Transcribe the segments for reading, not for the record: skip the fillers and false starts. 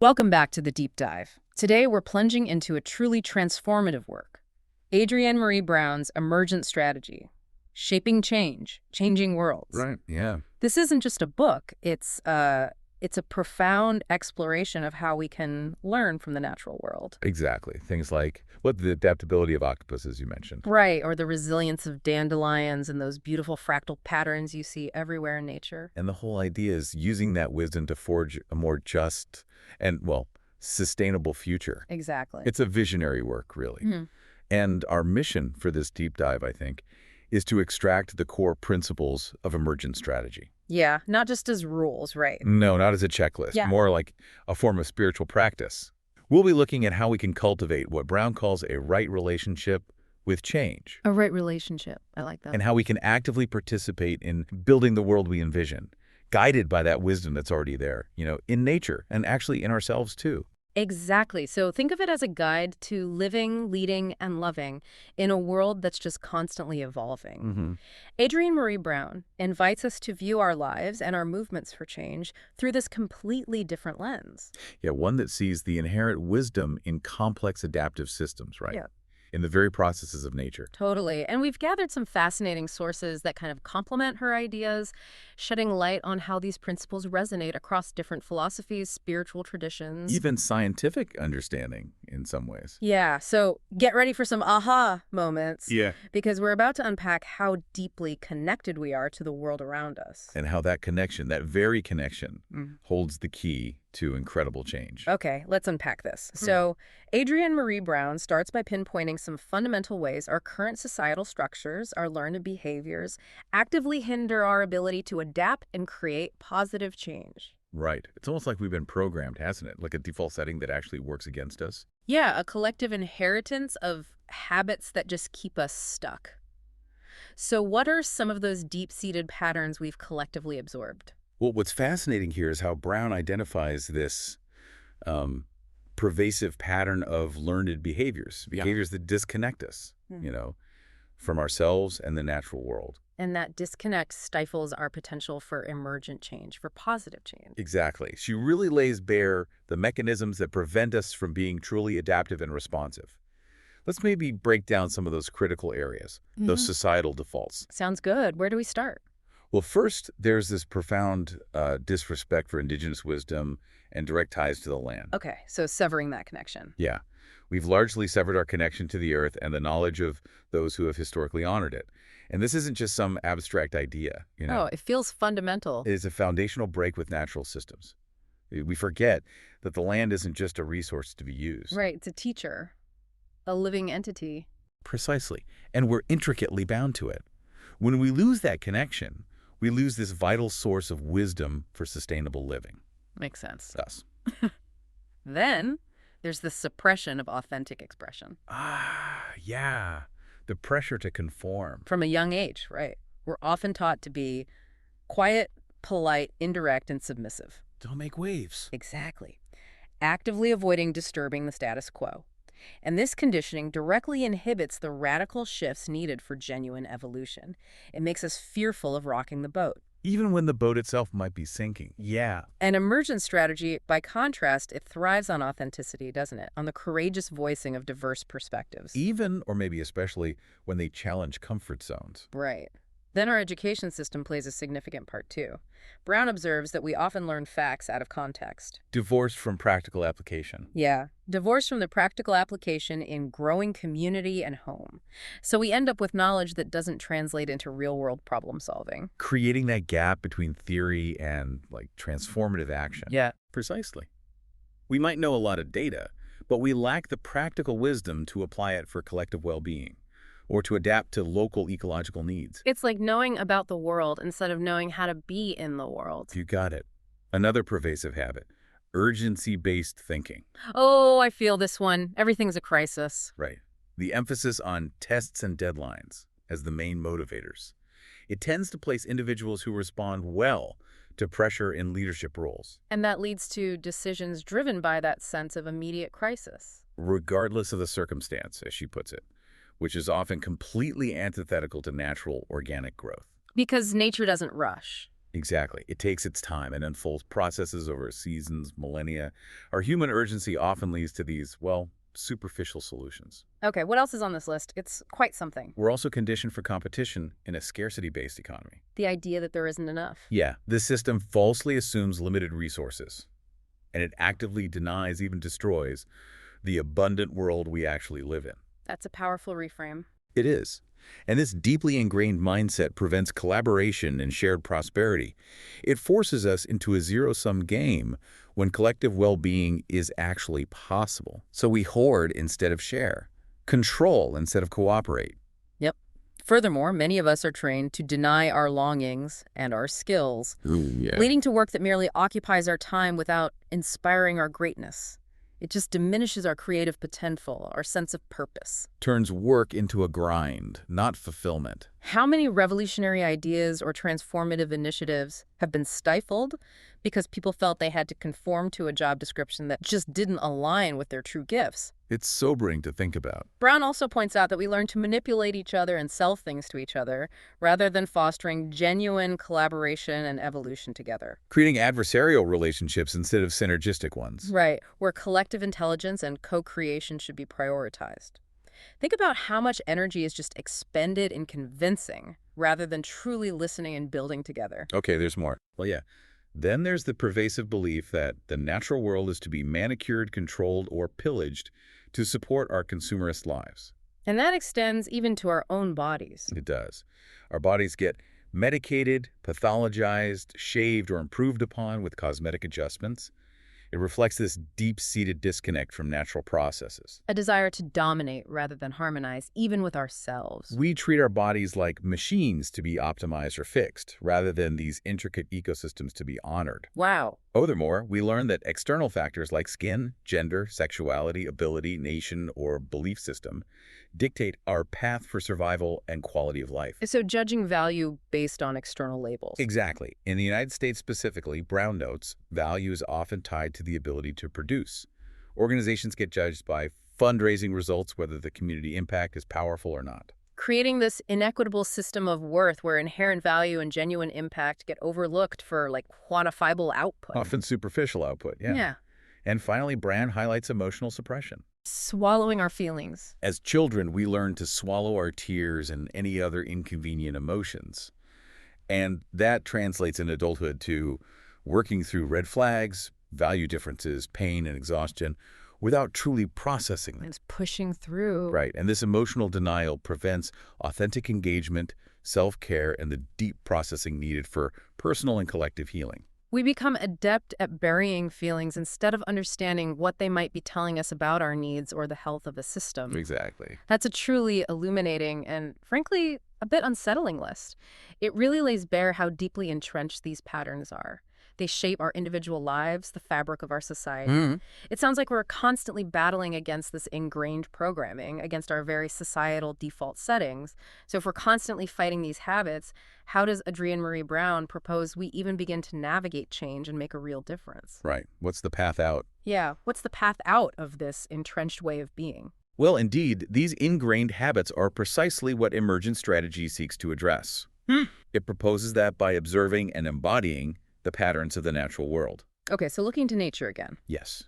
Welcome back to the deep dive. Today we're plunging into a truly transformative work. Adrienne Maree Brown's Emergent Strategy, Shaping Change, Changing Worlds. Right, yeah. This isn't just a book, it's a profound exploration of how we can learn from the natural world. Exactly. Things like the adaptability of octopuses you mentioned. Right, or the resilience of dandelions and those beautiful fractal patterns you see everywhere in nature. And the whole idea is using that wisdom to forge a more just and, sustainable future. Exactly. It's a visionary work, really. Mhm. And our mission for this deep dive, I think, is to extract the core principles of emergent strategy. Yeah, not just as rules, right? No, not as a checklist, Yeah. more like a form of spiritual practice. We'll be looking at how we can cultivate what Brown calls a right relationship with change, A right relationship. I like that. and how we can actively participate in building the world we envision, guided by that wisdom that's already there, in nature and actually in ourselves too. Exactly. So think of it as a guide to living, leading, and loving in a world that's just constantly evolving. Mm-hmm. Adrienne Maree Brown invites us to view our lives and our movements for change through this completely different lens. Yeah, one that sees the inherent wisdom in complex adaptive systems, right? Yeah. In the very processes of nature. Totally. And we've gathered some fascinating sources that kind of complement her ideas, shedding light on how these principles resonate across different philosophies, spiritual traditions. Even scientific understanding in some ways. Yeah, so get ready for some aha moments. Yeah. Because we're about to unpack how deeply connected we are to the world around us. And how that connection, that very connection, Mm. holds the key to incredible change. Okay, let's unpack this. So, Adrienne Maree Brown starts by pinpointing some fundamental ways our current societal structures, our learned behaviors, actively hinder our ability to adapt and create positive change. Right. It's almost like we've been programmed, hasn't it? Like a default setting that actually works against us. Yeah, a collective inheritance of habits that just keep us stuck. So, what are some of those deep-seated patterns we've collectively absorbed? Well, what's fascinating here is how Brown identifies this pervasive pattern of learned behaviors, behaviors that disconnect us, from ourselves and the natural world. And that disconnect stifles our potential for emergent change, for positive change. Exactly. She really lays bare the mechanisms that prevent us from being truly adaptive and responsive. Let's maybe break down some of those critical areas, those societal defaults. Sounds good. Where do we start? Well, first, there's this profound disrespect for indigenous wisdom and direct ties to the land. Okay, so severing that connection. Yeah. We've largely severed our connection to the earth and the knowledge of those who have historically honored it. And this isn't just some abstract idea, Oh, it feels fundamental. It is a foundational break with natural systems. We forget that the land isn't just a resource to be used. Right, it's a teacher, a living entity. Precisely. And we're intricately bound to it. When we lose that connection, we lose this vital source of wisdom for sustainable living. Makes sense. Thus. Then there's the suppression of authentic expression. Yeah. The pressure to conform. From a young age, right? We're often taught to be quiet, polite, indirect, and submissive. Don't make waves. Exactly. Actively avoiding disturbing the status quo. And this conditioning directly inhibits the radical shifts needed for genuine evolution. It makes us fearful of rocking the boat. Even when the boat itself might be sinking. Yeah. An emergent strategy, by contrast, it thrives on authenticity, doesn't it? On the courageous voicing of diverse perspectives. Even, or maybe especially, when they challenge comfort zones. Right. Then our education system plays a significant part too. Brown observes that we often learn facts out of context. Divorced from practical application. Yeah, divorced from the practical application in growing community and home. So we end up with knowledge that doesn't translate into real-world problem solving. Creating that gap between theory and, transformative action. Yeah. Precisely. We might know a lot of data, but we lack the practical wisdom to apply it for collective well-being, or to adapt to local ecological needs. It's like knowing about the world instead of knowing how to be in the world. You got it. Another pervasive habit, urgency-based thinking. Oh, I feel this one. Everything's a crisis. Right. The emphasis on tests and deadlines as the main motivators. It tends to place individuals who respond well to pressure in leadership roles, And that leads to decisions driven by that sense of immediate crisis. regardless of the circumstance, as she puts it, which is often completely antithetical to natural organic growth. Because nature doesn't rush. Exactly. It takes its time and unfolds processes over seasons, millennia. Our human urgency often leads to these, well, superficial solutions. Okay, what else is on this list? It's quite something. We're also conditioned for competition in a scarcity-based economy. The idea that there isn't enough. Yeah, this system falsely assumes limited resources, and it actively denies, even destroys, the abundant world we actually live in. That's a powerful reframe. It is. And this deeply ingrained mindset prevents collaboration and shared prosperity. It forces us into a zero-sum game when collective well-being is actually possible. So we hoard instead of share, control instead of cooperate. Yep. Furthermore, many of us are trained to deny our longings and our skills, Yeah. leading to work that merely occupies our time without inspiring our greatness. It just diminishes our creative potential, our sense of purpose. Turns work into a grind, not fulfillment. How many revolutionary ideas or transformative initiatives have been stifled because people felt they had to conform to a job description that just didn't align with their true gifts? It's sobering to think about. Brown also points out that we learn to manipulate each other and sell things to each other rather than fostering genuine collaboration and evolution together. Creating adversarial relationships instead of synergistic ones. Right, where collective intelligence and co-creation should be prioritized. Think about how much energy is just expended in convincing rather than truly listening and building together. Okay, there's more. Well, yeah. Then there's the pervasive belief that the natural world is to be manicured, controlled, or pillaged to support our consumerist lives. And that extends even to our own bodies. It does. Our bodies get medicated, pathologized, shaved, or improved upon with cosmetic adjustments. It reflects this deep-seated disconnect from natural processes. A desire to dominate rather than harmonize, even with ourselves. We treat our bodies like machines to be optimized or fixed, rather than these intricate ecosystems to be honored. Wow. Furthermore, we learn that external factors like skin, gender, sexuality, ability, nation, or belief system dictate our path for survival and quality of life. So judging value based on external labels. Exactly. In the United States specifically, Brown notes, value is often tied to the ability to produce. Organizations get judged by fundraising results, whether the community impact is powerful or not. Creating this inequitable system of worth where inherent value and genuine impact get overlooked for quantifiable output. Often superficial output, yeah. Yeah. And finally, Brown highlights emotional suppression. Swallowing our feelings. As children, we learn to swallow our tears and any other inconvenient emotions. And that translates in adulthood to working through red flags, value differences, pain, and exhaustion without truly processing them. It's pushing through. Right, and this emotional denial prevents authentic engagement, self-care, and the deep processing needed for personal and collective healing. We become adept at burying feelings instead of understanding what they might be telling us about our needs or the health of a system. Exactly. That's a truly illuminating and, frankly, a bit unsettling list. It really lays bare how deeply entrenched these patterns are. They shape our individual lives, the fabric of our society. It sounds like we're constantly battling against this ingrained programming, against our very societal default settings. So if we're constantly fighting these habits, how does Adrienne Maree Brown propose we even begin to navigate change and make a real difference? Right. What's the path out? Yeah, what's the path out of this entrenched way of being? Well, indeed, these ingrained habits are precisely what Emergent Strategy seeks to address. It proposes that by observing and embodying the patterns of the natural world. Okay, so looking to nature again. Yes.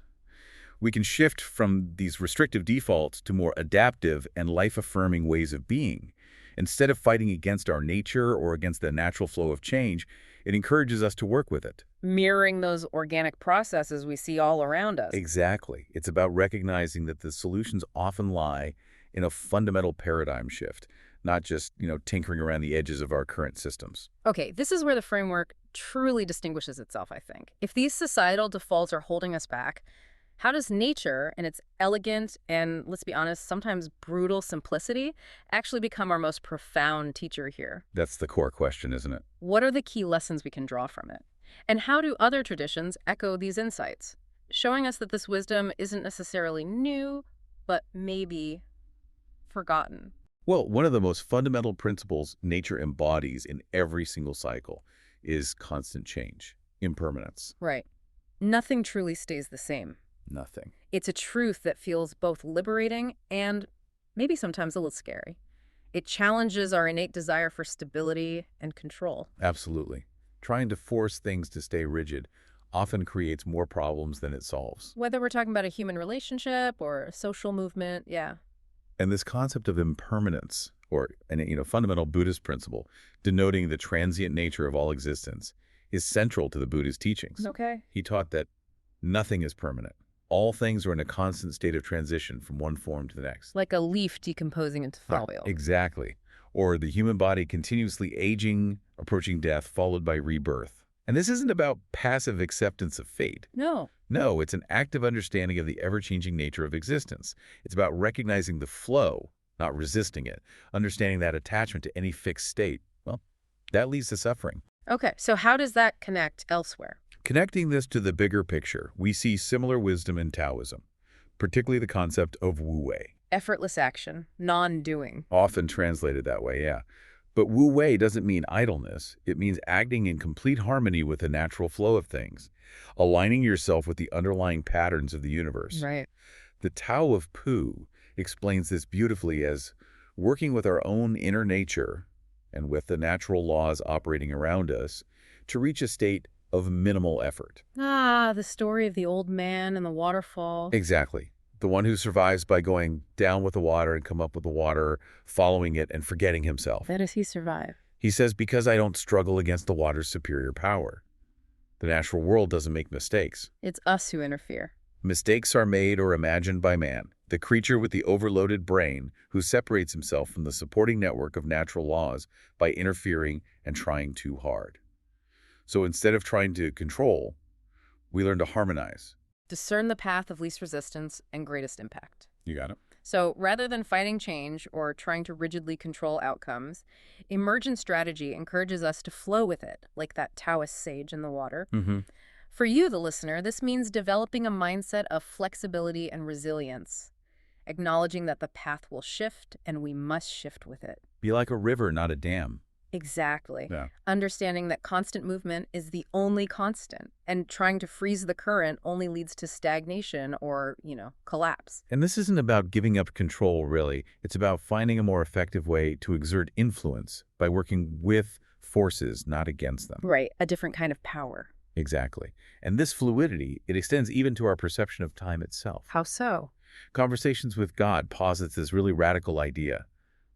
We can shift from these restrictive defaults to more adaptive and life-affirming ways of being. Instead of fighting against our nature or against the natural flow of change, it encourages us to work with it. Mirroring those organic processes we see all around us. Exactly. It's about recognizing that the solutions often lie in a fundamental paradigm shift, not just, tinkering around the edges of our current systems. Okay, this is where the framework truly distinguishes itself, I think. If these societal defaults are holding us back, how does nature and its elegant and, let's be honest, sometimes brutal simplicity actually become our most profound teacher here? That's the core question, isn't it? What are the key lessons we can draw from it? And how do other traditions echo these insights, showing us that this wisdom isn't necessarily new, but maybe forgotten? Well, one of the most fundamental principles nature embodies in every single cycle is constant change, impermanence. Right. Nothing truly stays the same. Nothing. It's a truth that feels both liberating and maybe sometimes a little scary. It challenges our innate desire for stability and control. Absolutely. Trying to force things to stay rigid often creates more problems than it solves. Whether we're talking about a human relationship or a social movement, yeah. And this concept of impermanence, or a fundamental Buddhist principle denoting the transient nature of all existence, is central to the Buddha's teachings. Okay. He taught that nothing is permanent. All things are in a constant state of transition from one form to the next. Like a leaf decomposing into soil. Exactly. Or the human body continuously aging, approaching death, followed by rebirth. And this isn't about passive acceptance of fate. No. No, it's an active understanding of the ever-changing nature of existence. It's about recognizing the flow, not resisting it. Understanding that attachment to any fixed state, well, that leads to suffering. Okay, so how does that connect elsewhere? Connecting this to the bigger picture, we see similar wisdom in Taoism, particularly the concept of wu-wei. Effortless action, non-doing. Often translated that way, yeah. But wu-wei doesn't mean idleness. It means acting in complete harmony with the natural flow of things, aligning yourself with the underlying patterns of the universe. Right. The Tao of Pu explains this beautifully as working with our own inner nature and with the natural laws operating around us to reach a state of minimal effort. Ah, the story of the old man and the waterfall. Exactly. The one who survives by going down with the water and come up with the water, following it and forgetting himself. How does he survive? He says, because I don't struggle against the water's superior power. The natural world doesn't make mistakes. It's us who interfere. Mistakes are made or imagined by man, the creature with the overloaded brain who separates himself from the supporting network of natural laws by interfering and trying too hard. So instead of trying to control, we learn to harmonize. Discern the path of least resistance and greatest impact. You got it? So rather than fighting change or trying to rigidly control outcomes, Emergent Strategy encourages us to flow with it, like that Taoist sage in the water. Mm-hmm. For you, the listener, this means developing a mindset of flexibility and resilience, acknowledging that the path will shift and we must shift with it. Be like a river, not a dam. Exactly. Yeah. Understanding that constant movement is the only constant, and trying to freeze the current only leads to stagnation or, collapse. And this isn't about giving up control, really. It's about finding a more effective way to exert influence by working with forces, not against them. Right. A different kind of power. Exactly. And this fluidity, it extends even to our perception of time itself. How so? Conversations with God posits this really radical idea.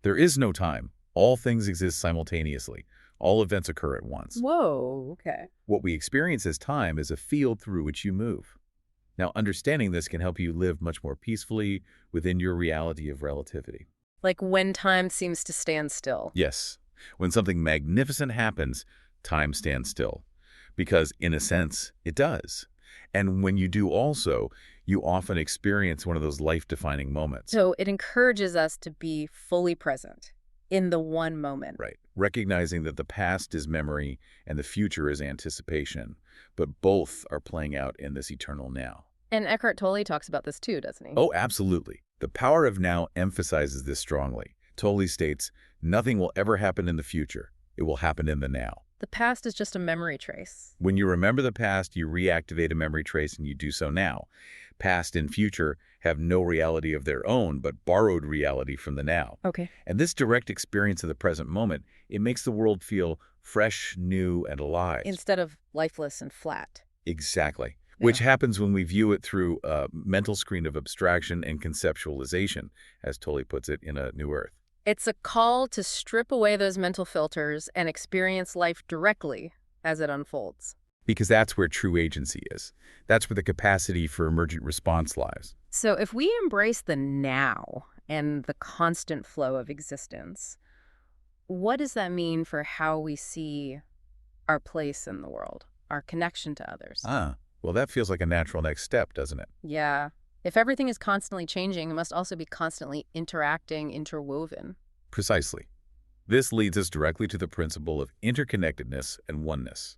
There is no time. All things exist simultaneously. All events occur at once. Whoa, okay. What we experience as time is a field through which you move. Now, understanding this can help you live much more peacefully within your reality of relativity. Like when time seems to stand still. Yes. When something magnificent happens, time stands still. Because, in a sense, it does. And when you do also, you often experience one of those life-defining moments. So it encourages us to be fully present in the one moment. Right. Recognizing that the past is memory and the future is anticipation, but both are playing out in this eternal now. And Eckhart Tolle talks about this too, doesn't he? Oh, absolutely. The power of now emphasizes this strongly. Tolle states, nothing will ever happen in the future. It will happen in the now. The past is just a memory trace. When you remember the past, you reactivate a memory trace, and you do so now. Past and future have no reality of their own, but borrowed reality from the now. Okay. And this direct experience of the present moment, it makes the world feel fresh, new, and alive. Instead of lifeless and flat. Exactly. Yeah. Which happens when we view it through a mental screen of abstraction and conceptualization, as Tolle puts it in A New Earth. It's a call to strip away those mental filters and experience life directly as it unfolds. Because that's where true agency is. That's where the capacity for emergent response lies. So if we embrace the now and the constant flow of existence, what does that mean for how we see our place in the world, our connection to others? Well, that feels like a natural next step, doesn't it? Yeah. If everything is constantly changing, it must also be constantly interacting, interwoven. Precisely. This leads us directly to the principle of interconnectedness and oneness.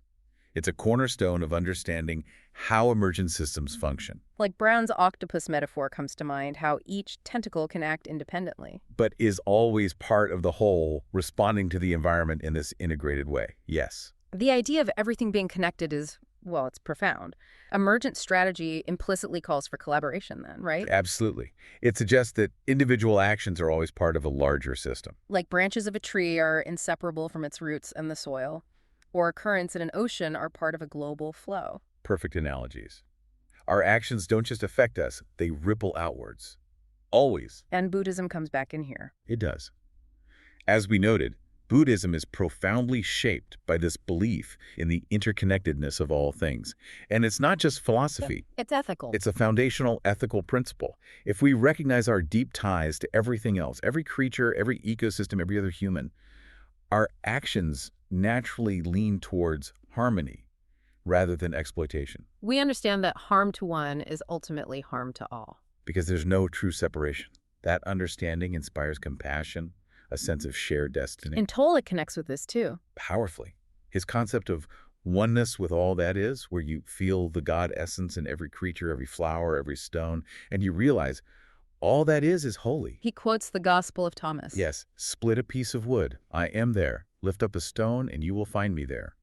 It's a cornerstone of understanding how emergent systems function. Like Brown's octopus metaphor comes to mind, how each tentacle can act independently. But is always part of the whole, responding to the environment in this integrated way. Yes. The idea of everything being connected is, well, it's profound. Emergent strategy implicitly calls for collaboration then, right? Absolutely. It suggests that individual actions are always part of a larger system. Like branches of a tree are inseparable from its roots and the soil. or currents in an ocean are part of a global flow. Perfect analogies. Our actions don't just affect us, they ripple outwards. Always. And Buddhism comes back in here. It does. As we noted, Buddhism is profoundly shaped by this belief in the interconnectedness of all things. And it's not just philosophy. It's ethical. It's a foundational ethical principle. If we recognize our deep ties to everything else, every creature, every ecosystem, every other human, our actions naturally lean towards harmony rather than exploitation. We understand that harm to one is ultimately harm to all. Because there's no true separation. That understanding inspires compassion, a sense of shared destiny. And Tola connects with this too. Powerfully. His concept of oneness with all that is, where you feel the God essence in every creature, every flower, every stone, and you realize all that is holy. He quotes the Gospel of Thomas. Yes, split a piece of wood. I am there. Lift up a stone and you will find me there.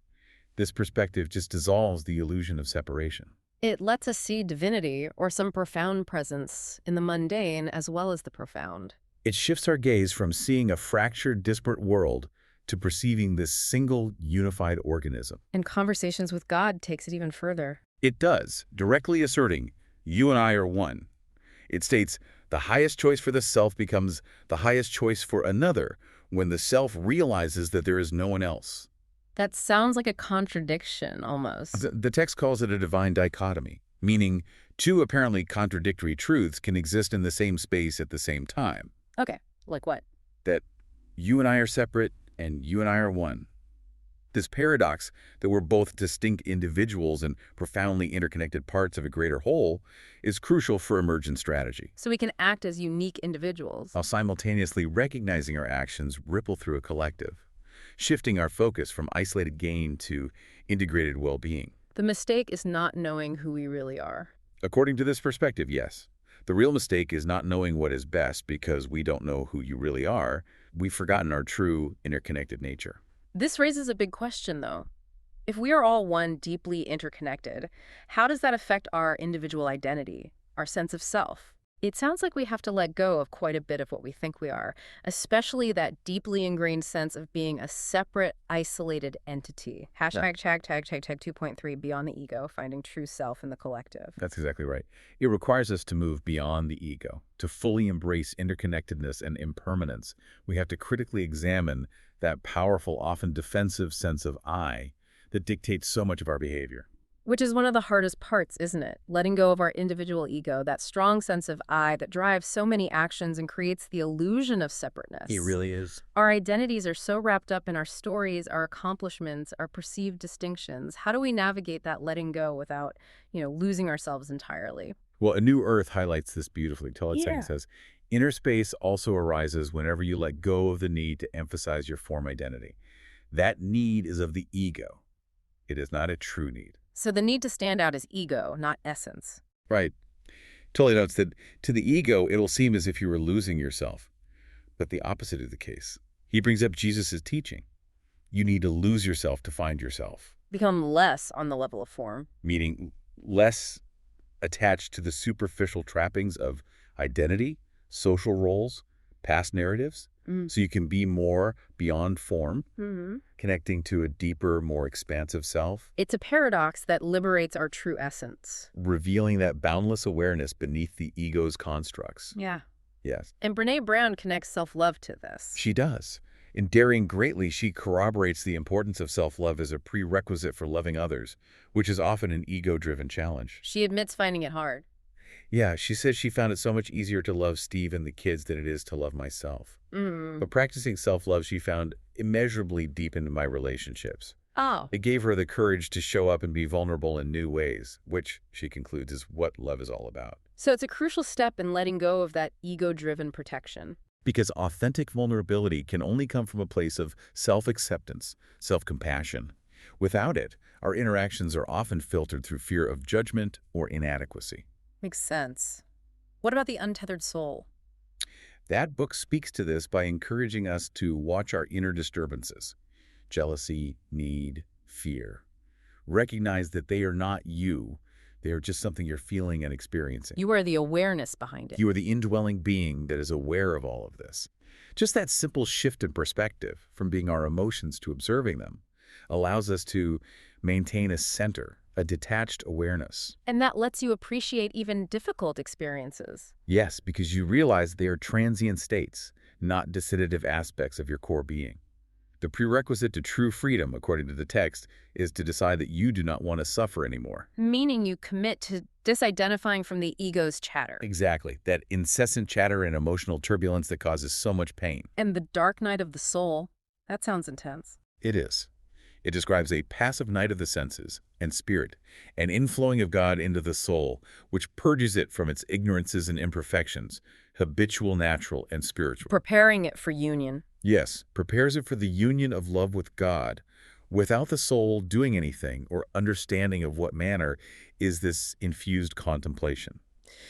This perspective just dissolves the illusion of separation. It lets us see divinity or some profound presence in the mundane as well as the profound. It shifts our gaze from seeing a fractured, disparate world to perceiving this single, unified organism. And Conversations with God takes it even further. It does, directly asserting, you and I are one. It states, the highest choice for the self becomes the highest choice for another when the self realizes that there is no one else. That sounds like a contradiction, almost. The text calls it a divine dichotomy, meaning two apparently contradictory truths can exist in the same space at the same time. Okay, like what? That you and I are separate and you and I are one. This paradox that we're both distinct individuals and profoundly interconnected parts of a greater whole is crucial for emergent strategy. So we can act as unique individuals. While simultaneously recognizing our actions ripple through a collective, shifting our focus from isolated gain to integrated well-being. The mistake is not knowing who we really are. According to this perspective, yes. The real mistake is not knowing what is best because we don't know who you really are. We've forgotten our true interconnected nature. This raises a big question, though. If we are all one, deeply interconnected, how does that affect our individual identity, our sense of self? It sounds like we have to let go of quite a bit of what we think we are, especially that deeply ingrained sense of being a separate, isolated entity. Hashtag 2.3, beyond the ego, finding true self in the collective. That's exactly right. It requires us to move beyond the ego, to fully embrace interconnectedness and impermanence. We have to critically examine that powerful, often defensive sense of I that dictates so much of our behavior. Which is one of the hardest parts, isn't it? Letting go of our individual ego, that strong sense of I that drives so many actions and creates the illusion of separateness. It really is. Our identities are so wrapped up in our stories, our accomplishments, our perceived distinctions. How do we navigate that letting go without, losing ourselves entirely? Well, A New Earth highlights this beautifully. It says, inner space also arises whenever you let go of the need to emphasize your form identity. That need is of the ego. It is not a true need. So the need to stand out is ego, not essence. Right. Tully notes that to the ego, it'll seem as if you were losing yourself. But the opposite is the case. He brings up Jesus' teaching. You need to lose yourself to find yourself. Become less on the level of form. Meaning less attached to the superficial trappings of identity, social roles, past narratives. So you can be more beyond form, connecting to a deeper, more expansive self. It's a paradox that liberates our true essence. Revealing that boundless awareness beneath the ego's constructs. Yeah. Yes. And Brené Brown connects self-love to this. She does. In Daring Greatly, she corroborates the importance of self-love as a prerequisite for loving others, which is often an ego-driven challenge. She admits finding it hard. Yeah, she says she found it so much easier to love Steve and the kids than it is to love myself. But practicing self-love, she found immeasurably deepened my relationships. Oh. It gave her the courage to show up and be vulnerable in new ways, which, she concludes, is what love is all about. So it's a crucial step in letting go of that ego-driven protection. Because authentic vulnerability can only come from a place of self-acceptance, self-compassion. Without it, our interactions are often filtered through fear of judgment or inadequacy. Makes sense. What about the untethered soul? That book speaks to this by encouraging us to watch our inner disturbances, jealousy, need, fear. Recognize that they are not you. They are just something you're feeling and experiencing. You are the awareness behind it. You are the indwelling being that is aware of all of this. Just that simple shift in perspective from being our emotions to observing them allows us to maintain a center, a detached awareness. And that lets you appreciate even difficult experiences. Yes, because you realize they are transient states, not decidative aspects of your core being. The prerequisite to true freedom, according to the text, is to decide that you do not want to suffer anymore. Meaning you commit to disidentifying from the ego's chatter. Exactly, that incessant chatter and emotional turbulence that causes so much pain. And the dark night of the soul. That sounds intense. It is. It describes a passive night of the senses and spirit, an inflowing of God into the soul, which purges it from its ignorances and imperfections, habitual, natural, and spiritual. Preparing it for union. Yes, prepares it for the union of love with God, without the soul doing anything or understanding of what manner is this infused contemplation.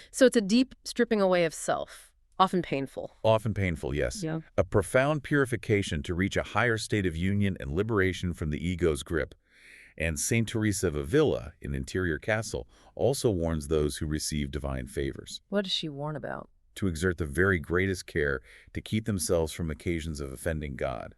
So it's a deep stripping away of self, often painful. Often painful, yes. Yeah. A profound purification to reach a higher state of union and liberation from the ego's grip. And Saint Teresa of Avila, in Interior Castle, also warns those who receive divine favors What does she warn about? to exert the very greatest care to keep themselves from occasions of offending God,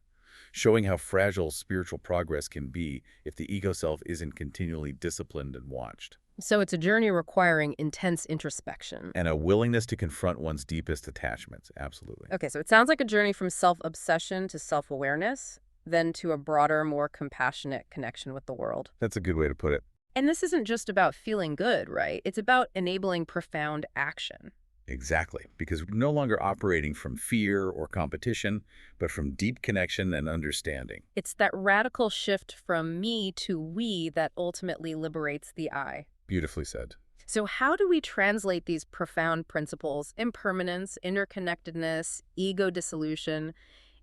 showing how fragile spiritual progress can be if the ego self isn't continually disciplined and watched. So it's a journey requiring intense introspection. And a willingness to confront one's deepest attachments, absolutely. Okay, so it sounds like a journey from self-obsession to self-awareness, then to a broader, more compassionate connection with the world. That's a good way to put it. And this isn't just about feeling good, right? It's about enabling profound action. Exactly, because we're no longer operating from fear or competition, but from deep connection and understanding. It's that radical shift from me to we that ultimately liberates the I. Beautifully said. So how do we translate these profound principles, impermanence, interconnectedness, ego dissolution,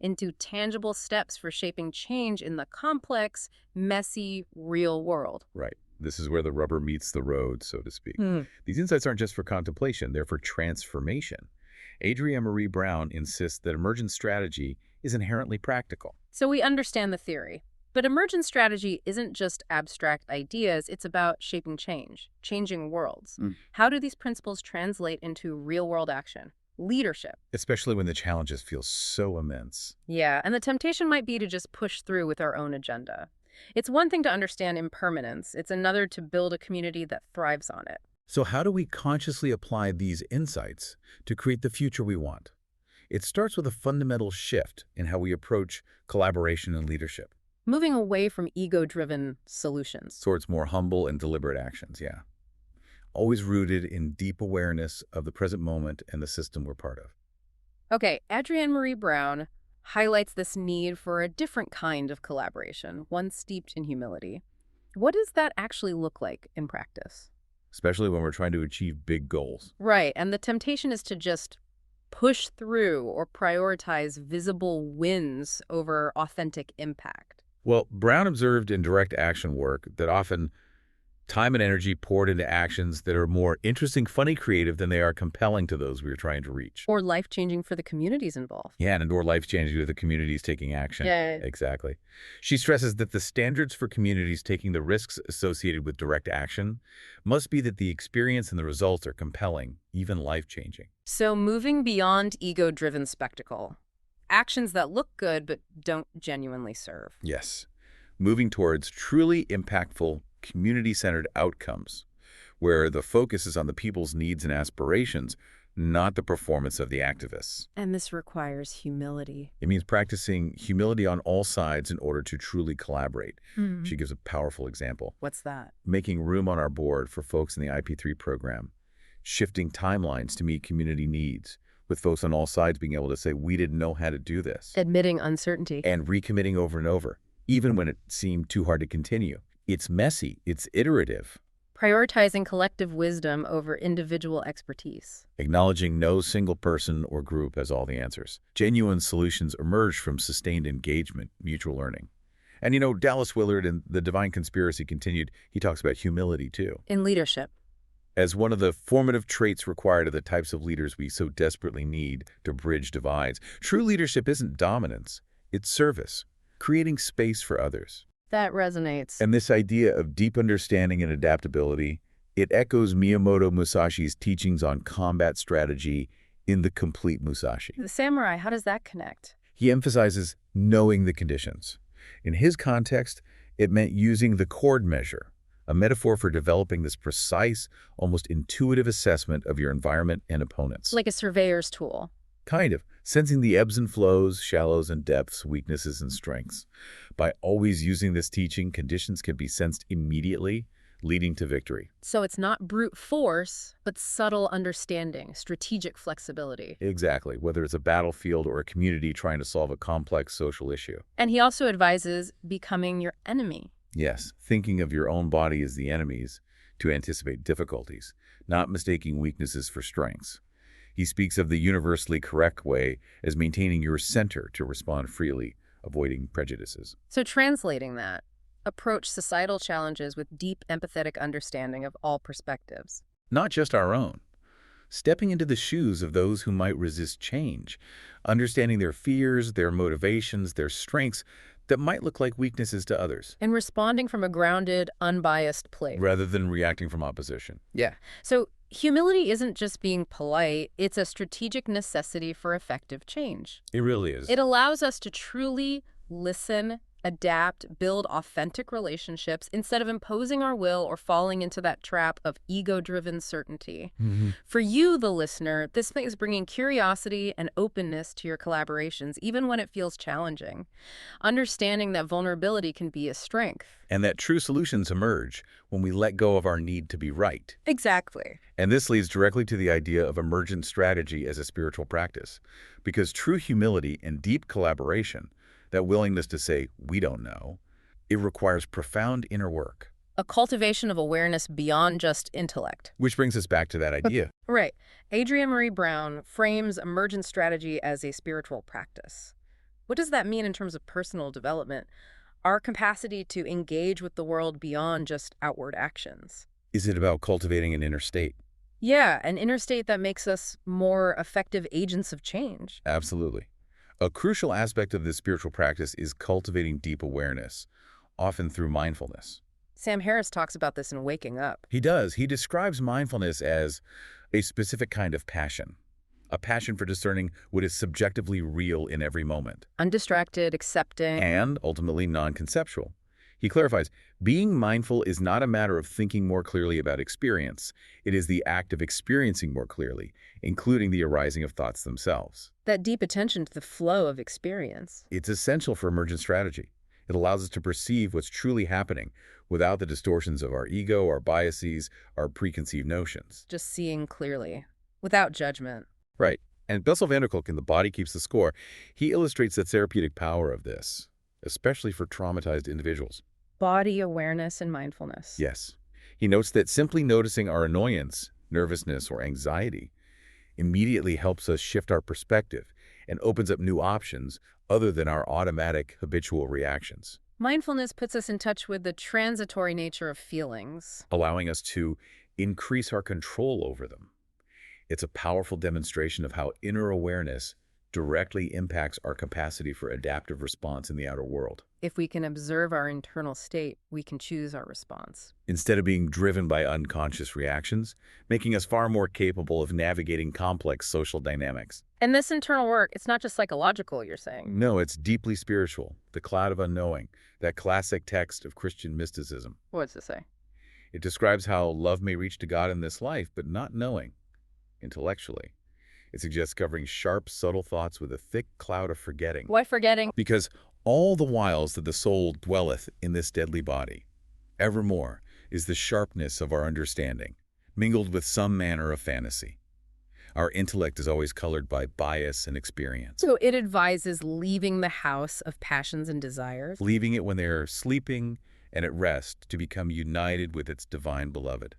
into tangible steps for shaping change in the complex, messy, real world? Right. This is where the rubber meets the road, so to speak. Hmm. These insights aren't just for contemplation, they're for transformation. Adrienne Maree Brown insists that emergent strategy is inherently practical. So we understand the theory. But emergent strategy isn't just abstract ideas, it's about shaping change, changing worlds. How do these principles translate into real-world action? Leadership. Especially when the challenges feel so immense. Yeah, and the temptation might be to just push through with our own agenda. It's one thing to understand impermanence. It's another to build a community that thrives on it. So how do we consciously apply these insights to create the future we want? It starts with a fundamental shift in how we approach collaboration and leadership. Moving away from ego-driven solutions. Towards more humble and deliberate actions, yeah. Always rooted in deep awareness of the present moment and the system we're part of. Okay, Adrienne Maree Brown highlights this need for a different kind of collaboration, one steeped in humility. What does that actually look like in practice? Especially when we're trying to achieve big goals. Right, and the temptation is to just push through or prioritize visible wins over authentic impact. Well, Brown observed in direct action work that often time and energy poured into actions that are more interesting, funny, creative than they are compelling to those we are trying to reach. Or life-changing for the communities involved. Yeah, and or life-changing to the communities taking action. Yeah. Exactly. She stresses that the standards for communities taking the risks associated with direct action must be that the experience and the results are compelling, even life-changing. So moving beyond ego-driven spectacle. Actions that look good but don't genuinely serve. Yes. Moving towards truly impactful, community-centered outcomes, where the focus is on the people's needs and aspirations, not the performance of the activists. And this requires humility. It means practicing humility on all sides in order to truly collaborate. She gives a powerful example. What's that? Making room on our board for folks in the IP3 program, shifting timelines to meet community needs, with folks on all sides being able to say, we didn't know how to do this. Admitting uncertainty. And recommitting over and over, even when it seemed too hard to continue. It's messy, it's iterative. Prioritizing collective wisdom over individual expertise. Acknowledging no single person or group has all the answers. Genuine solutions emerge from sustained engagement, mutual learning. And you know, Dallas Willard in The Divine Conspiracy continued, he talks about humility too. In leadership. As one of the formative traits required of the types of leaders we so desperately need to bridge divides. True leadership isn't dominance, it's service, creating space for others. That resonates. And this idea of deep understanding and adaptability, it echoes Miyamoto Musashi's teachings on combat strategy in The Complete Musashi. The samurai, how does that connect? He emphasizes knowing the conditions, In his context, it meant using the chord measure, a metaphor for developing this precise, almost intuitive assessment of your environment and opponents. Like a surveyor's tool. Kind of, sensing the ebbs and flows, shallows and depths, weaknesses and strengths. By always using this teaching, conditions can be sensed immediately, leading to victory. So it's not brute force, but subtle understanding, strategic flexibility. Exactly, whether it's a battlefield or a community trying to solve a complex social issue. And he also advises becoming your enemy. Yes, thinking of your own body as the enemies to anticipate difficulties, not mistaking weaknesses for strengths. He speaks of the universally correct way as maintaining your center to respond freely, avoiding prejudices. So translating that, approach societal challenges with deep empathetic understanding of all perspectives. Not just our own. Stepping into the shoes of those who might resist change, understanding their fears, their motivations, their strengths that might look like weaknesses to others. And responding from a grounded, unbiased place. Rather than reacting from opposition. Yeah. So humility isn't just being polite, it's a strategic necessity for effective change. It really is. It allows us to truly listen, adapt, build authentic relationships instead of imposing our will or falling into that trap of ego-driven certainty. For you, the listener, this is bringing curiosity and openness to your collaborations, even when it feels challenging. Understanding that vulnerability can be a strength. And that true solutions emerge when we let go of our need to be right. Exactly. And this leads directly to the idea of emergent strategy as a spiritual practice. Because true humility and deep collaboration, that willingness to say, we don't know, it requires profound inner work. A cultivation of awareness beyond just intellect. Which brings us back to that idea. Right. Adrienne Maree Brown frames emergent strategy as a spiritual practice. What does that mean in terms of personal development? Our capacity to engage with the world beyond just outward actions. Is it about cultivating an inner state? Yeah, an inner state that makes us more effective agents of change. Absolutely. A crucial aspect of this spiritual practice is cultivating deep awareness, often through mindfulness. Sam Harris talks about this in Waking Up. He does. He describes mindfulness as a specific kind of passion, a passion for discerning what is subjectively real in every moment. Undistracted, accepting. And ultimately non-conceptual. He clarifies, being mindful is not a matter of thinking more clearly about experience. It is the act of experiencing more clearly, including the arising of thoughts themselves. That deep attention to the flow of experience. It's essential for emergent strategy. It allows us to perceive what's truly happening without the distortions of our ego, our biases, our preconceived notions. Just seeing clearly, without judgment. Right. And Bessel van der Kolk in The Body Keeps the Score, he illustrates the therapeutic power of this, especially for traumatized individuals. Body awareness and mindfulness. Yes. He notes that simply noticing our annoyance, nervousness, or anxiety immediately helps us shift our perspective and opens up new options other than our automatic habitual reactions, Mindfulness puts us in touch with the transitory nature of feelings. allowing us to increase our control over them. It's a powerful demonstration of how inner awareness directly impacts our capacity for adaptive response in the outer world. If we can observe our internal state, we can choose our response. Instead of being driven by unconscious reactions, making us far more capable of navigating complex social dynamics. And this internal work, it's not just psychological, you're saying. No, it's deeply spiritual, the cloud of unknowing, that classic text of Christian mysticism. What does it say? It describes how love may reach to God in this life, but not knowing, intellectually. It suggests covering sharp, subtle thoughts with a thick cloud of forgetting. Why forgetting? Because all the whiles that the soul dwelleth in this deadly body, evermore is the sharpness of our understanding, mingled with some manner of fantasy. Our intellect is always colored by bias and experience, So it advises leaving the house of passions and desires. leaving it when they are sleeping and at rest to become united with its divine beloved.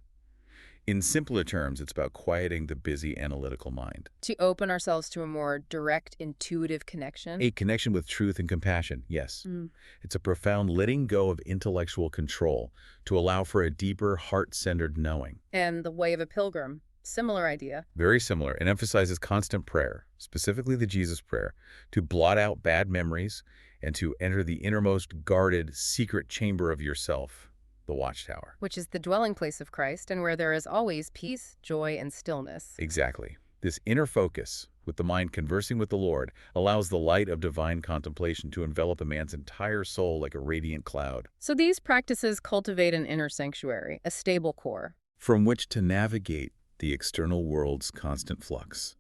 In simpler terms, it's about quieting the busy analytical mind. To open ourselves to a more direct, intuitive connection. A connection with truth and compassion, yes. Mm. It's a profound letting go of intellectual control to allow for a deeper, heart-centered knowing. And the way of a pilgrim. Similar idea. Very similar, and emphasizes constant prayer, specifically the Jesus prayer, to blot out bad memories and to enter the innermost guarded, secret chamber of yourself, the watchtower. Which is the dwelling place of Christ and where there is always peace, joy, and stillness. Exactly. This inner focus, with the mind conversing with the Lord, allows the light of divine contemplation to envelop a man's entire soul like a radiant cloud, So these practices cultivate an inner sanctuary, a stable core. from which to navigate the external world's constant flux.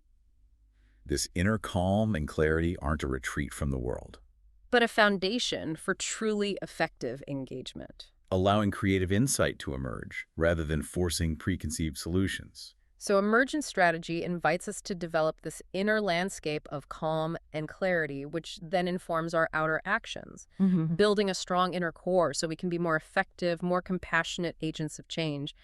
This inner calm and clarity aren't a retreat from the world, But a foundation for truly effective engagement. allowing creative insight to emerge rather than forcing preconceived solutions. So Emergent Strategy invites us to develop this inner landscape of calm and clarity, which then informs our outer actions, building a strong inner core so we can be more effective, more compassionate agents of change.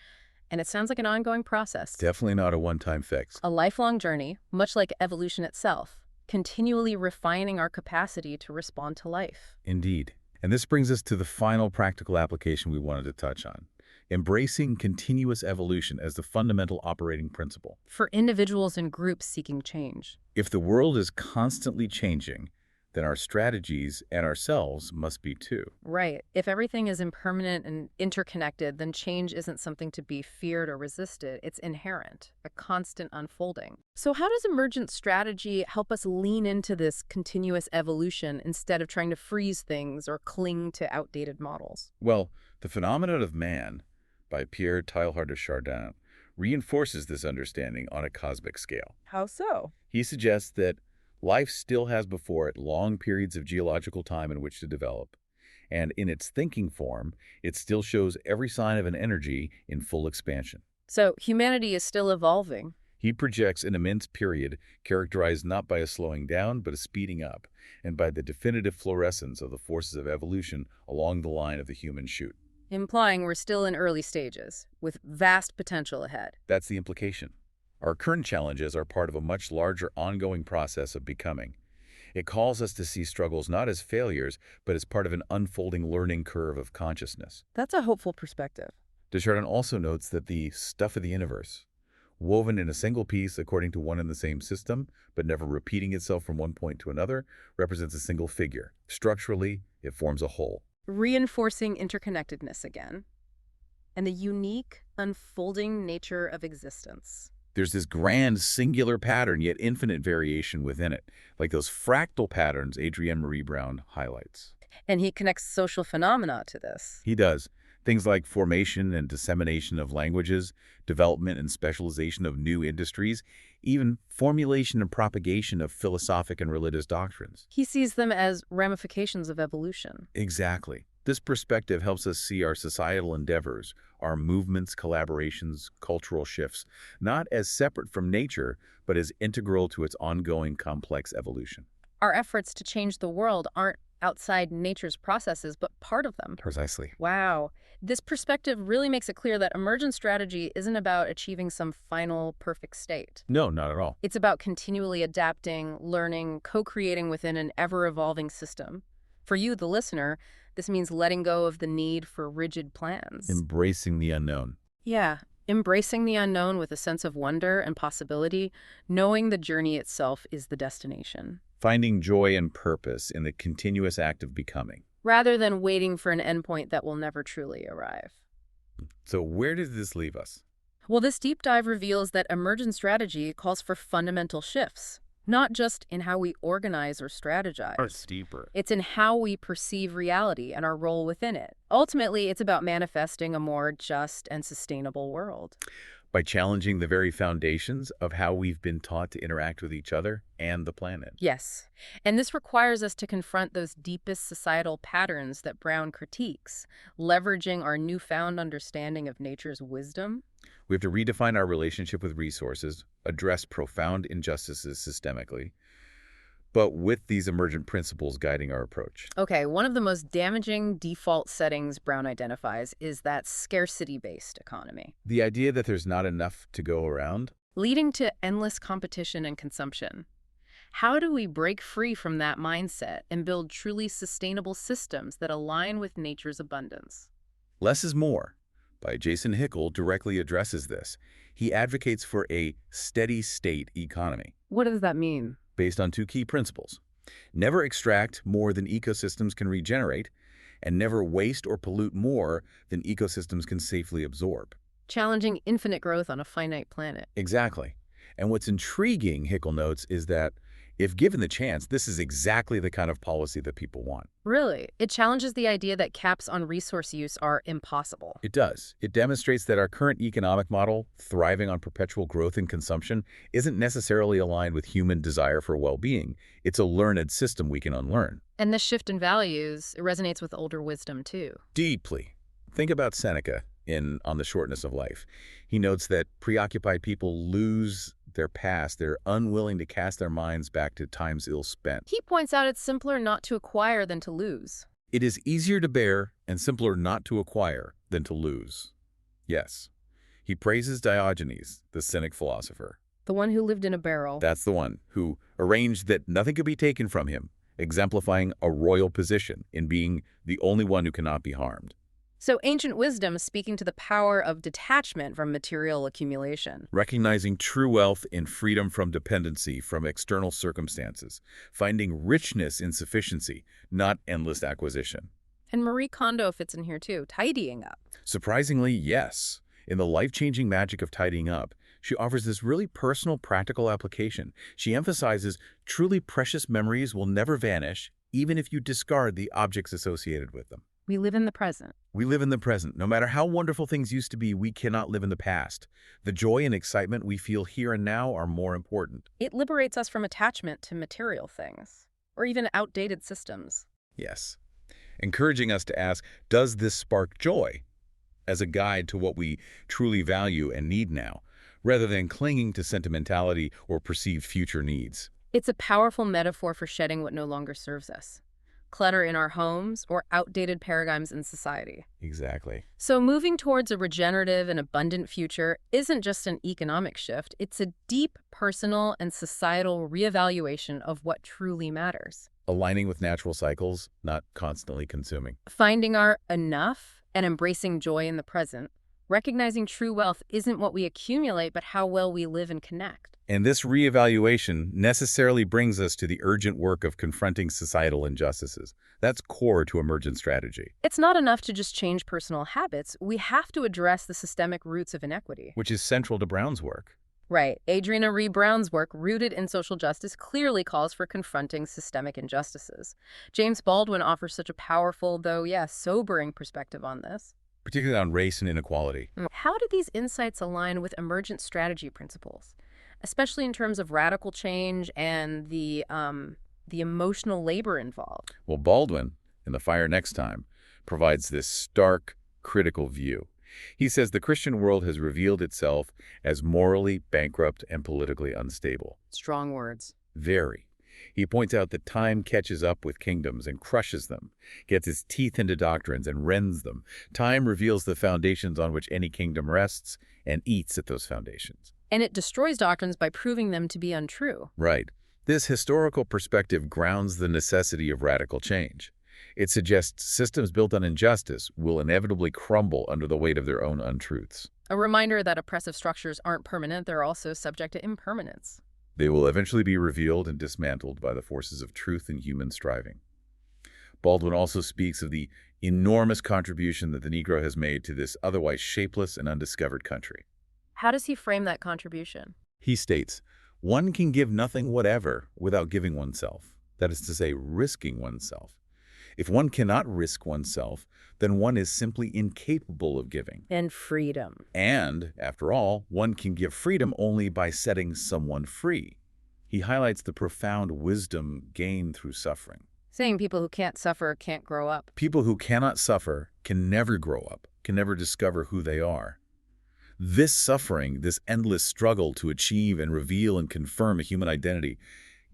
And it sounds like an ongoing process, Definitely not a one-time fix. a lifelong journey, much like evolution itself, continually refining our capacity to respond to life. Indeed. And this brings us to the final practical application we wanted to touch on: embracing continuous evolution as the fundamental operating principle. For individuals and groups seeking change. If the world is constantly changing, then our strategies and ourselves must be too. Right. If everything is impermanent and interconnected, then change isn't something to be feared or resisted. It's inherent, a constant unfolding. So how does emergent strategy help us lean into this continuous evolution instead of trying to freeze things or cling to outdated models? Well, The Phenomenon of Man by Pierre Teilhard de Chardin reinforces this understanding on a cosmic scale. How so? He suggests that life still has before it long periods of geological time in which to develop, and in its thinking form, it still shows every sign of an energy in full expansion. So humanity is still evolving. He projects an immense period characterized not by a slowing down, but a speeding up, and by the definitive fluorescence of the forces of evolution along the line of the human chute. Implying we're still in early stages, with vast potential ahead. That's the implication. Our current challenges are part of a much larger ongoing process of becoming. It calls us to see struggles not as failures, but as part of an unfolding learning curve of consciousness. That's a hopeful perspective. Desjardins also notes that the stuff of the universe, woven in a single piece according to one and the same system, but never repeating itself from one point to another, represents a single figure. Structurally, it forms a whole. Reinforcing interconnectedness again, and the unique, unfolding nature of existence. There's this grand, singular pattern, yet infinite variation within it, like those fractal patterns Adrienne Marie Brown highlights. And he connects social phenomena to this. He does. Things like formation and dissemination of languages, development and specialization of new industries, even formulation and propagation of philosophic and religious doctrines. He sees them as ramifications of evolution. Exactly. This perspective helps us see our societal endeavors, our movements, collaborations, cultural shifts, not as separate from nature, but as integral to its ongoing complex evolution. Our efforts to change the world aren't outside nature's processes, but part of them. Precisely. Wow. This perspective really makes it clear that emergent strategy isn't about achieving some final perfect state. No, not at all. It's about continually adapting, learning, co-creating within an ever-evolving system. For you, the listener, this means letting go of the need for rigid plans. Embracing the unknown. Yeah, embracing the unknown with a sense of wonder and possibility, knowing the journey itself is the destination. Finding joy and purpose in the continuous act of becoming. Rather than waiting for an endpoint that will never truly arrive. So where does this leave us? Well, this deep dive reveals that emergent strategy calls for fundamental shifts, not just in how we organize or strategize. It's deeper. It's in how we perceive reality and our role within it. Ultimately, it's about manifesting a more just and sustainable world. By challenging the very foundations of how we've been taught to interact with each other and the planet. Yes, and this requires us to confront those deepest societal patterns that Brown critiques, leveraging our newfound understanding of nature's wisdom. We have to redefine our relationship with resources, address profound injustices systemically, but with these emergent principles guiding our approach. Okay, one of the most damaging default settings Brown identifies is that scarcity-based economy, The idea that there's not enough to go around. leading to endless competition and consumption. How do we break free from that mindset and build truly sustainable systems that align with nature's abundance? Less is More by Jason Hickel directly addresses this. He advocates for a steady state economy What does that mean? based on two key principles. Never extract more than ecosystems can regenerate, and never waste or pollute more than ecosystems can safely absorb. Challenging infinite growth on a finite planet. Exactly. And what's intriguing, Hickel notes, is that if given the chance, this is exactly the kind of policy that people want. Really, it challenges the idea that caps on resource use are impossible. It does. It demonstrates that our current economic model, thriving on perpetual growth and consumption, isn't necessarily aligned with human desire for well-being. It's a learned system we can unlearn. And this shift in values, it resonates with older wisdom too. Deeply. Think about Seneca in On the Shortness of Life. He notes that preoccupied people lose their past. They're unwilling to cast their minds back to times ill spent. He points out it's simpler not to acquire than to lose. It is easier to bear and simpler not to acquire than to lose. Yes. He praises Diogenes, the Cynic philosopher. The one who lived in a barrel. That's the one who arranged that nothing could be taken from him, exemplifying a royal position in being the only one who cannot be harmed. So ancient wisdom speaking to the power of detachment from material accumulation. Recognizing true wealth in freedom from dependency from external circumstances, finding richness in sufficiency, not endless acquisition. And Marie Kondo fits in here too, tidying up. Surprisingly, yes. In the life-changing magic of tidying up, she offers this really personal, practical application. She emphasizes truly precious memories will never vanish, even if you discard the objects associated with them. We live in the present. We live in the present. No matter how wonderful things used to be, we cannot live in the past. The joy and excitement we feel here and now are more important. It liberates us from attachment to material things, or even outdated systems. Yes. Encouraging us to ask, does this spark joy? As a guide to what we truly value and need now, rather than clinging to sentimentality or perceived future needs. It's a powerful metaphor for shedding what no longer serves us. Clutter in our homes or outdated paradigms in society. Exactly. So moving towards a regenerative and abundant future isn't just an economic shift, it's a deep personal and societal reevaluation of what truly matters. Aligning with natural cycles, not constantly consuming. Finding our enough and embracing joy in the present. Recognizing true wealth isn't what we accumulate, but how well we live and connect. And this reevaluation necessarily brings us to the urgent work of confronting societal injustices. That's core to emergent strategy. It's not enough to just change personal habits. We have to address the systemic roots of inequity. Which is central to Brown's work. Right. Adrienne Maree Brown's work, rooted in social justice, clearly calls for confronting systemic injustices. James Baldwin offers such a powerful, though, sobering perspective on this. Particularly on race and inequality. How do these insights align with emergent strategy principles, especially in terms of radical change and the emotional labor involved? Well, Baldwin, in The Fire Next Time, provides this stark, critical view. He says the Christian world has revealed itself as morally bankrupt and politically unstable. Strong words. Very. He points out that time catches up with kingdoms and crushes them, gets its teeth into doctrines and rends them. Time reveals the foundations on which any kingdom rests and eats at those foundations. And it destroys doctrines by proving them to be untrue. Right. This historical perspective grounds the necessity of radical change. It suggests systems built on injustice will inevitably crumble under the weight of their own untruths. A reminder that oppressive structures aren't permanent, they're also subject to impermanence. They will eventually be revealed and dismantled by the forces of truth and human striving. Baldwin also speaks of the enormous contribution that the Negro has made to this otherwise shapeless and undiscovered country. How does he frame that contribution? He states, one can give nothing whatever without giving oneself. That is to say, risking oneself. If one cannot risk oneself, then one is simply incapable of giving. And freedom. And, after all, one can give freedom only by setting someone free. He highlights the profound wisdom gained through suffering. Saying people who can't suffer can't grow up. People who cannot suffer can never grow up, can never discover who they are. This suffering, this endless struggle to achieve and reveal and confirm a human identity,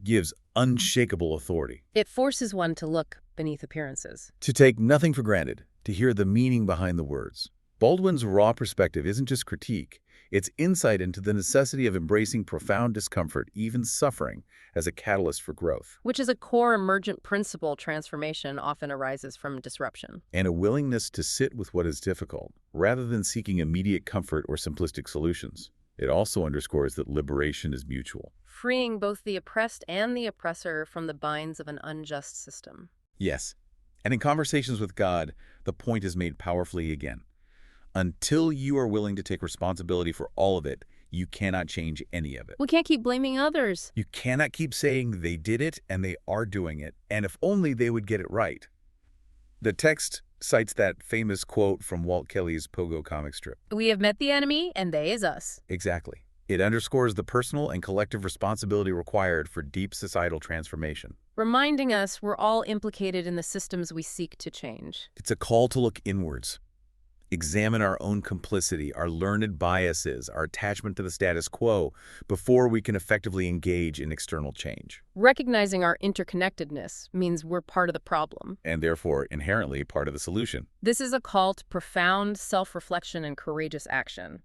gives unshakable authority. It forces one to look beneath appearances. To take nothing for granted, to hear the meaning behind the words. Baldwin's raw perspective isn't just critique, it's insight into the necessity of embracing profound discomfort, even suffering, as a catalyst for growth. Which is a core emergent principle. Transformation often arises from disruption. And a willingness to sit with what is difficult, rather than seeking immediate comfort or simplistic solutions. It also underscores that liberation is mutual. Freeing both the oppressed and the oppressor from the binds of an unjust system. Yes. And in Conversations with God, the point is made powerfully again. Until you are willing to take responsibility for all of it, You cannot change any of it. We can't keep blaming others. You cannot keep saying they did it and they are doing it, and if only they would get it right. The text cites that famous quote from Walt Kelly's Pogo comic strip. We have met the enemy, and they is us. Exactly. It underscores the personal and collective responsibility required for deep societal transformation. Reminding us we're all implicated in the systems we seek to change. It's a call to look inwards. Examine our own complicity, our learned biases, our attachment to the status quo before we can effectively engage in external change. Recognizing our interconnectedness means we're part of the problem. And therefore, inherently part of the solution. This is a call to profound self-reflection and courageous action,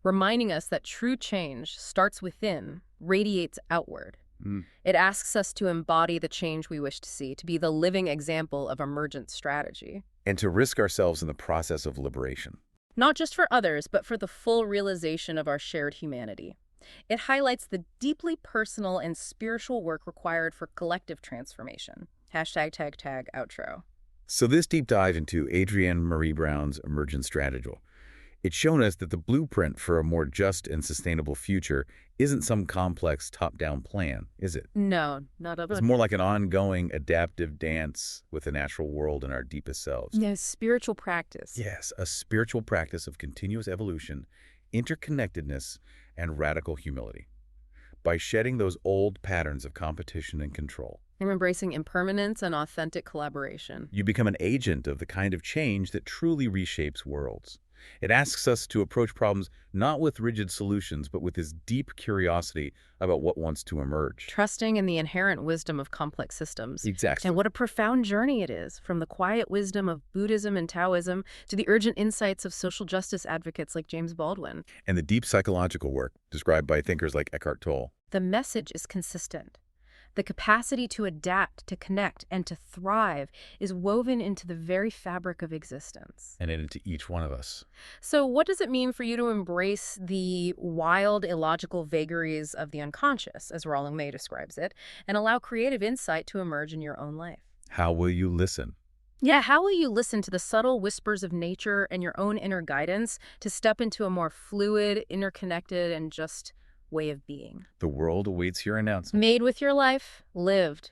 reminding us that true change starts within, radiates outward. It asks us to embody the change we wish to see, to be the living example of emergent strategy. And to risk ourselves in the process of liberation. Not just for others, but for the full realization of our shared humanity. It highlights the deeply personal and spiritual work required for collective transformation. #outro. So this deep dive into Adrienne Maree Brown's Emergent Strategy, it's shown us that the blueprint for a more just and sustainable future isn't some complex top-down plan, is it? No, not at all. It's more like an ongoing adaptive dance with the natural world and our deepest selves. Yes, spiritual practice. Yes, a spiritual practice of continuous evolution, interconnectedness, and radical humility. By shedding those old patterns of competition and control, And embracing impermanence and authentic collaboration. you become an agent of the kind of change that truly reshapes worlds. It asks us to approach problems not with rigid solutions, but with this deep curiosity about what wants to emerge. Trusting in the inherent wisdom of complex systems. Exactly. And what a profound journey it is, from the quiet wisdom of Buddhism and Taoism to the urgent insights of social justice advocates like James Baldwin. And the deep psychological work described by thinkers like Eckhart Tolle. The message is consistent. The capacity to adapt, to connect, and to thrive is woven into the very fabric of existence. And into each one of us. So what does it mean for you to embrace the wild, illogical vagaries of the unconscious, as Rolling May describes it, and allow creative insight to emerge in your own life? How will you listen? Yeah, how will you listen to the subtle whispers of nature and your own inner guidance to step into a more fluid, interconnected, and just way of being? The world awaits your announcement. Made with your life, lived